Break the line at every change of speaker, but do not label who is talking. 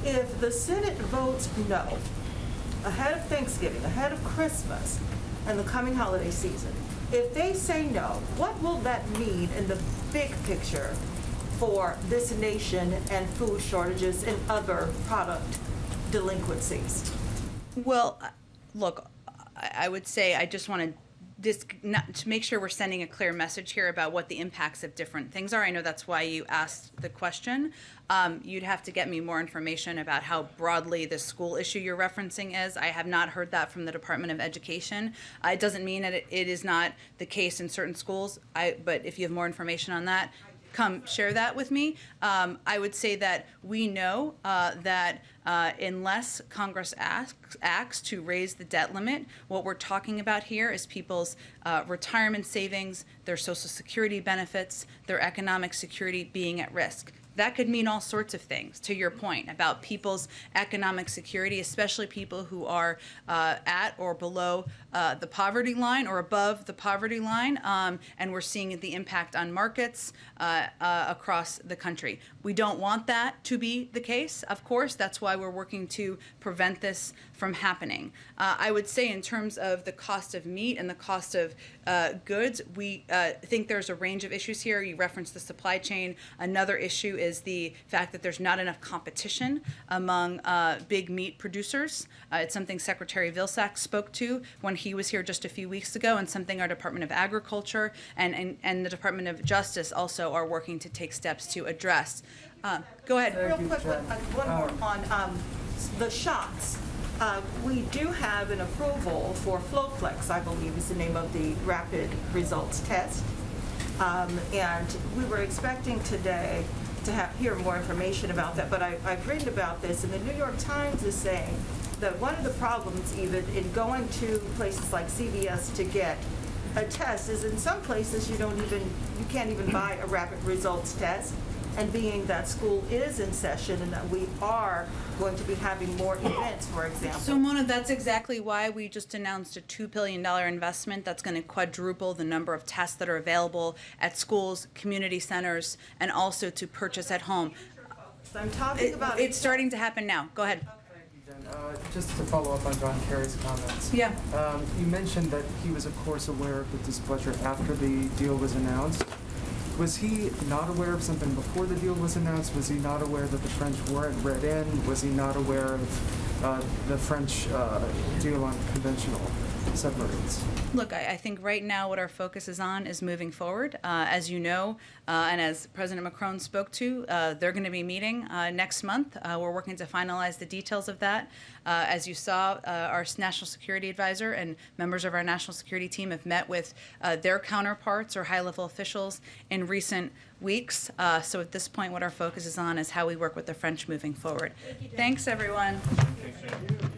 If the Senate votes no, ahead of Thanksgiving, ahead of Christmas, and the coming holiday season, if they say no, what will that mean in the big picture for this nation and food shortages and other product delinquencies?
Well, look, I would say I just want to make sure we're sending a clear message here about what the impacts of different things are. I know that's why you asked the question. You'd have to get me more information about how broadly the school issue you're referencing is. I have not heard that from the Department of Education. It doesn't mean that it is not the case in certain schools, but if you have more information on that, come share that with me. I would say that we know that unless Congress acts to raise the debt limit, what we're talking about here is people's retirement savings, their Social Security benefits, their economic security being at risk. That could mean all sorts of things, to your point, about people's economic security, especially people who are at or below the poverty line or above the poverty line, and we're seeing the impact on markets across the country. We don't want that to be the case, of course. That's why we're working to prevent this from happening. I would say in terms of the cost of meat and the cost of goods, we think there's a range of issues here. You referenced the supply chain. Another issue is the fact that there's not enough competition among big meat producers. It's something Secretary Vilsack spoke to when he was here just a few weeks ago, and something our Department of Agriculture and the Department of Justice also are working to take steps to address. Go ahead.
Real quick, one more on the shots. We do have an approval for FlowFlex, I believe is the name of the rapid results test. And we were expecting today to hear more information about that, but I've written about this, and the New York Times is saying that one of the problems even in going to places like CVS to get a test is in some places you can't even buy a rapid results test. And being that school is in session and that we are going to be having more events, for example.
So, Mona, that's exactly why we just announced a $2 billion investment that's going to quadruple the number of tests that are available at schools, community centers, and also to purchase at home.
I'm talking about
it's starting to happen now. Go ahead.
Just to follow up on John Kerry's comments.
Yeah.
You mentioned that he was, of course, aware of the displeasure after the deal was announced. Was he not aware of something before the deal was announced? Was he not aware that the French weren't read in? Was he not aware of the French deal on conventional submarines?
Look, I think right now what our focus is on is moving forward. As you know, and as President Macron spoke to, they're going to be meeting next month. We're working to finalize the details of that. As you saw, our national security advisor and members of our national security team have met with their counterparts or high-level officials in recent weeks. So at this point, what our focus is on is how we work with the French moving forward. Thanks, everyone.
Thank you.